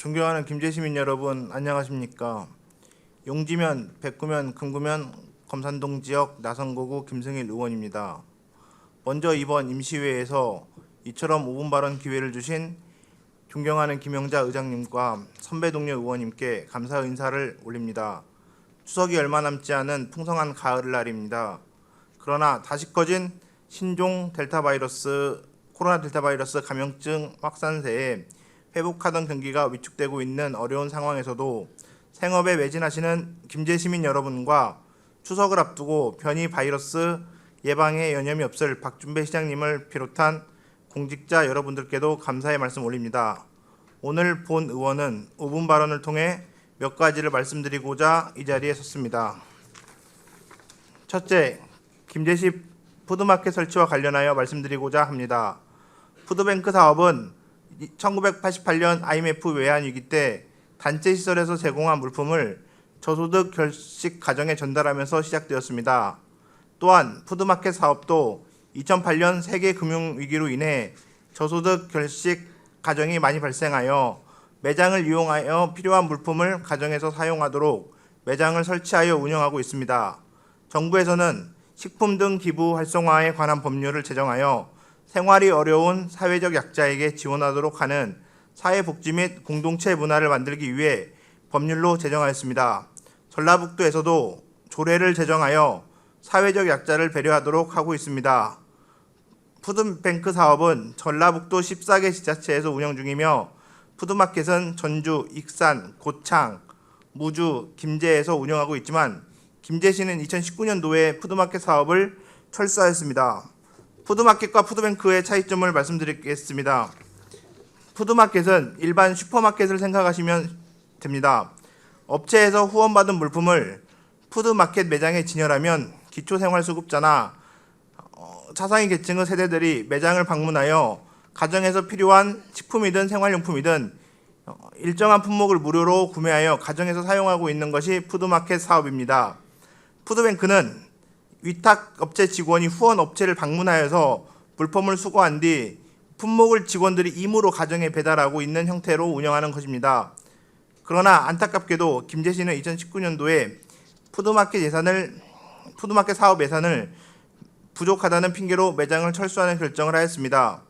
존경하는 김제시민 여러분, 안녕하십니까? 용지면, 백구면, 금구면, 검산동 지역 나선거구 김승일 의원입니다. 먼저 이번 임시회에서 이처럼 5분 발언 기회를 주신 존경하는 김영자 의장님과 선배 동료 의원님께 감사 인사를 올립니다. 추석이 얼마 남지 않은 풍성한 가을날입니다. 그러나 다시 커진 신종 코로나 델타 바이러스 감염증 확산세에 회복하던 경기가 위축되고 있는 어려운 상황에서도 생업에 매진하시는 김제시민 여러분과 추석을 앞두고 변이 바이러스 예방에 여념이 없을 박준배 시장님을 비롯한 공직자 여러분들께도 감사의 말씀 올립니다. 오늘 본 의원은 5분 발언을 통해 몇 가지를 말씀드리고자 이 자리에 섰습니다. 첫째, 김제시 푸드마켓 설치와 관련하여 말씀드리고자 합니다. 푸드뱅크 사업은 1988년 IMF 외환위기 때 단체 시설에서 제공한 물품을 저소득 결식 가정에 전달하면서 시작되었습니다. 또한 푸드마켓 사업도 2008년 세계 금융위기로 인해 저소득 결식 가정이 많이 발생하여 매장을 이용하여 필요한 물품을 가정에서 사용하도록 매장을 설치하여 운영하고 있습니다. 정부에서는 식품 등 기부 활성화에 관한 법률을 제정하여 생활이 어려운 사회적 약자에게 지원하도록 하는 사회복지 및 공동체 문화를 만들기 위해 법률로 제정하였습니다. 전라북도에서도 조례를 제정하여 사회적 약자를 배려하도록 하고 있습니다. 푸드뱅크 사업은 전라북도 14개 지자체에서 운영 중이며 푸드마켓은 전주, 익산, 고창, 무주, 김제에서 운영하고 있지만 김제시는 2019년도에 푸드마켓 사업을 철수하였습니다. 푸드마켓과 푸드뱅크의 차이점을 말씀드리겠습니다. 푸드마켓은 일반 슈퍼마켓을 생각하시면 됩니다. 업체에서 후원받은 물품을 푸드마켓 매장에 진열하면 기초생활수급자나 차상위 계층의 세대들이 매장을 방문하여 가정에서 필요한 식품이든 생활용품이든 일정한 품목을 무료로 구매하여 가정에서 사용하고 있는 것이 푸드마켓 사업입니다. 푸드뱅크는 위탁업체 직원이 후원업체를 방문하여서 물품을 수거한 뒤 품목을 직원들이 임으로 가정에 배달하고 있는 형태로 운영하는 것입니다. 그러나 안타깝게도 김제시는 2019년도에 푸드마켓 사업 예산을 부족하다는 핑계로 매장을 철수하는 결정을 하였습니다.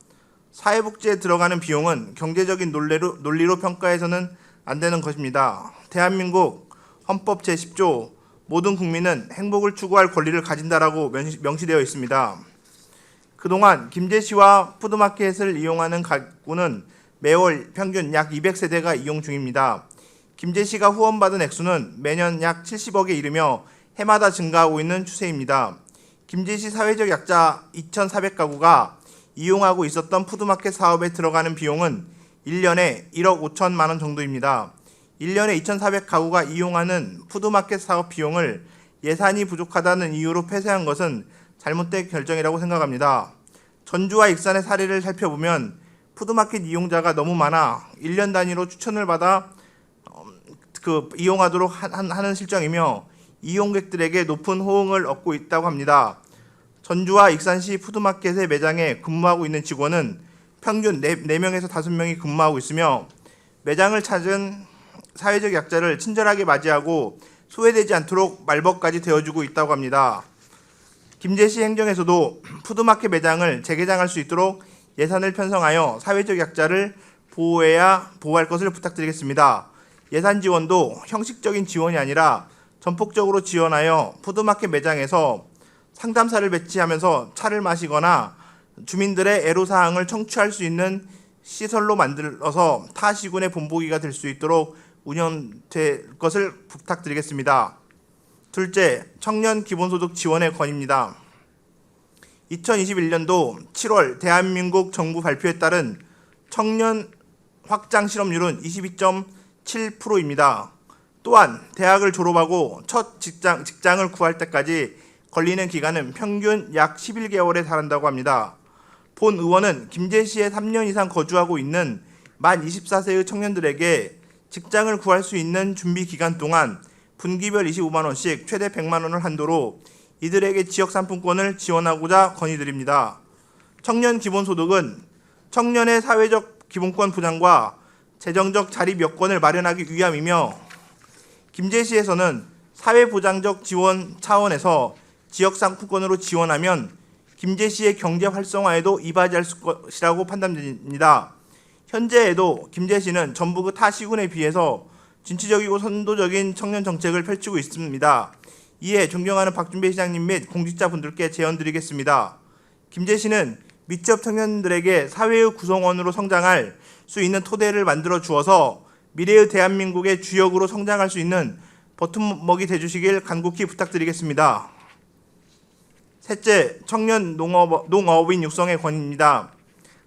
사회복지에 들어가는 비용은 경제적인 논리로 평가해서는 안 되는 것입니다. 대한민국 헌법 제10조 모든 국민은 행복을 추구할 권리를 가진다라고 명시되어 있습니다. 그동안 김제시와 푸드마켓을 이용하는 가구는 매월 평균 약 200세대가 이용 중입니다. 김제시가 후원받은 액수는 매년 약 70억에 이르며 해마다 증가하고 있는 추세입니다. 김제시 사회적 약자 2,400가구가 이용하고 있었던 푸드마켓 사업에 들어가는 비용은 1년에 1억 5천만 원 정도입니다. 1년에 2,400가구가 이용하는 푸드마켓 사업 비용을 예산이 부족하다는 이유로 폐쇄한 것은 잘못된 결정이라고 생각합니다. 전주와 익산의 사례를 살펴보면 푸드마켓 이용자가 너무 많아 1년 단위로 추천을 받아 이용하도록 하는 실정이며 이용객들에게 높은 호응을 얻고 있다고 합니다. 전주와 익산시 푸드마켓의 매장에 근무하고 있는 직원은 평균 4명에서 5명이 근무하고 있으며 매장을 찾은 사회적 약자를 친절하게 맞이하고 소외되지 않도록 말벗까지 되어주고 있다고 합니다. 김제시 행정에서도 푸드마켓 매장을 재개장할 수 있도록 예산을 편성하여 사회적 약자를 보호할 것을 부탁드리겠습니다. 예산 지원도 형식적인 지원이 아니라 전폭적으로 지원하여 푸드마켓 매장에서 상담사를 배치하면서 차를 마시거나 주민들의 애로사항을 청취할 수 있는 시설로 만들어서 타 시군의 본보기가 될 수 있도록 운영될 것을 부탁드리겠습니다. 둘째, 청년 기본소득 지원의 건입니다. 2021년도 7월 대한민국 정부 발표에 따른 청년 확장 실업률은 22.7%입니다. 또한 대학을 졸업하고 첫 직장을 구할 때까지 걸리는 기간은 평균 약 11개월에 달한다고 합니다. 본 의원은 김제시에 3년 이상 거주하고 있는 만 24세의 청년들에게 직장을 구할 수 있는 준비 기간 동안 분기별 25만 원씩 최대 100만 원을 한도로 이들에게 지역 상품권을 지원하고자 건의드립니다. 청년 기본소득은 청년의 사회적 기본권 보장과 재정적 자립 여건을 마련하기 위함이며 김제시에서는 사회보장적 지원 차원에서 지역상품권으로 지원하면 김제시의 경제 활성화에도 이바지할 것이라고 판단됩니다. 현재에도 김제시는 전북의 타 시군에 비해서 진취적이고 선도적인 청년 정책을 펼치고 있습니다. 이에 존경하는 박준배 시장님 및 공직자분들께 제언드리겠습니다. 김제시는 미취업 청년들에게 사회의 구성원으로 성장할 수 있는 토대를 만들어 주어서 미래의 대한민국의 주역으로 성장할 수 있는 버팀목이 되주시길 간곡히 부탁드리겠습니다. 셋째, 청년 농업인 육성의 권위입니다.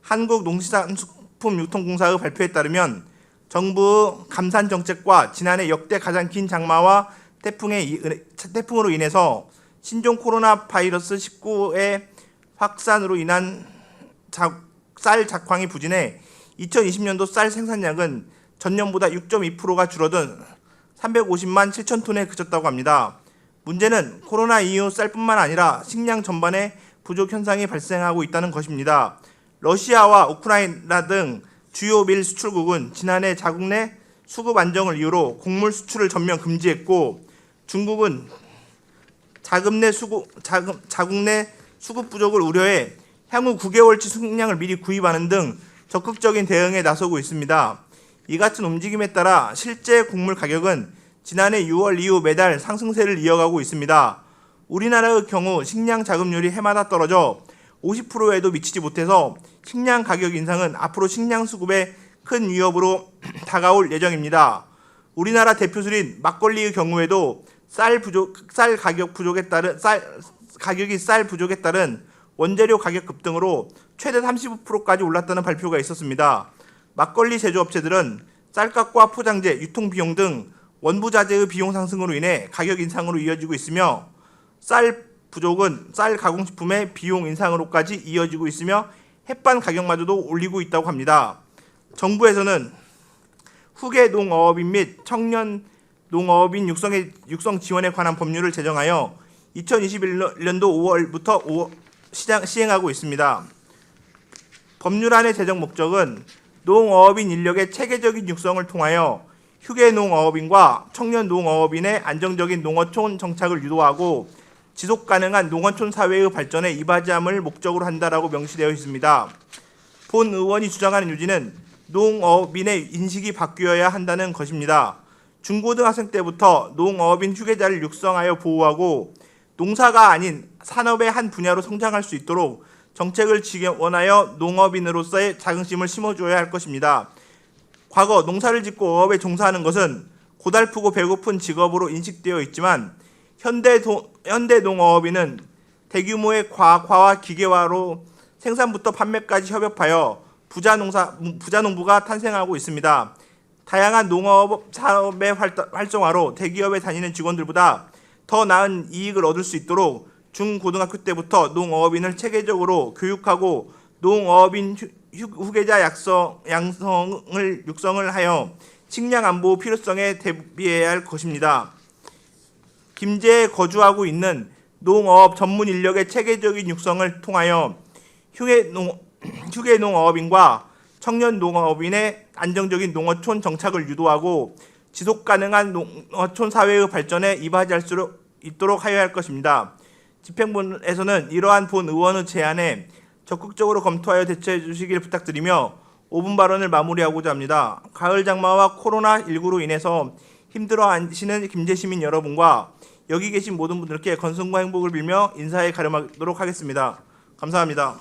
한국농수산식품유통공사의 발표에 따르면 정부 감산 정책과 지난해 역대 가장 긴 장마와 태풍으로 인해서 신종 코로나 바이러스 19의 확산으로 인한 쌀 작황이 부진해 2020년도 쌀 생산량은 전년보다 6.2%가 줄어든 350만 7천 톤에 그쳤다고 합니다. 문제는 코로나 이후 쌀뿐만 아니라 식량 전반에 부족 현상이 발생하고 있다는 것입니다. 러시아와 우크라이나 등 주요 밀 수출국은 지난해 자국 내 수급 안정을 이유로 곡물 수출을 전면 금지했고, 중국은 자국 내 수급 부족을 우려해 향후 9개월치 식량을 미리 구입하는 등 적극적인 대응에 나서고 있습니다. 이 같은 움직임에 따라 실제 곡물 가격은 지난해 6월 이후 매달 상승세를 이어가고 있습니다. 우리나라의 경우 식량 자급률이 해마다 떨어져 50%에도 미치지 못해서 식량 가격 인상은 앞으로 식량 수급에 큰 위협으로 다가올 예정입니다. 우리나라 대표술인 막걸리의 경우에도 가격이 쌀 부족에 따른 원재료 가격 급등으로 최대 35%까지 올랐다는 발표가 있었습니다. 막걸리 제조업체들은 쌀값과 포장재, 유통비용 등 원부자재의 비용 상승으로 인해 가격 인상으로 이어지고 있으며, 쌀 부족은 쌀 가공식품의 비용 인상으로까지 이어지고 있으며 햇반 가격마저도 올리고 있다고 합니다. 정부에서는 후계 농어업인 및 청년 농어업인 육성 지원에 관한 법률을 제정하여 2021년도 5월부터 시행하고 있습니다. 법률안의 제정 목적은 농어업인 인력의 체계적인 육성을 통하여 휴게 농어업인과 청년 농어업인의 안정적인 농어촌 정착을 유도하고 지속 가능한 농어촌 사회의 발전에 이바지함을 목적으로 한다라고 명시되어 있습니다. 본 의원이 주장하는 요지는 농어업인의 인식이 바뀌어야 한다는 것입니다. 중고등학생 때부터 농어업인 휴게자를 육성하여 보호하고 농사가 아닌 산업의 한 분야로 성장할 수 있도록 정책을 지원하여 농업인으로서의 자긍심을 심어줘야 할 것입니다. 과거 농사를 짓고 어업에 종사하는 것은 고달프고 배고픈 직업으로 인식되어 있지만 현대 농어업인은 대규모의 과학화와 기계화로 생산부터 판매까지 협업하여 부자농부가 탄생하고 있습니다. 다양한 농업 사업의 활성화로 대기업에 다니는 직원들보다 더 나은 이익을 얻을 수 있도록 중고등학교 때부터 농어업인을 체계적으로 교육하고 농어업인 후계자 육성을 하여 식량 안보 필요성에 대비해야 할 것입니다. 김제에 거주하고 있는 농어업 전문 인력의 체계적인 육성을 통하여 휴게 농어업인과 청년 농어업인의 안정적인 농어촌 정착을 유도하고 지속 가능한 농어촌 사회의 발전에 이바지할 수 있도록 하여야 할 것입니다. 집행부에서는 이러한 본 의원의 제안에 적극적으로 검토하여 대처해 주시길 부탁드리며 5분 발언을 마무리하고자 합니다. 가을 장마와 코로나19로 인해서 힘들어하시는 김제 시민 여러분과 여기 계신 모든 분들께 건승과 행복을 빌며 인사에 가름하도록 하겠습니다. 감사합니다.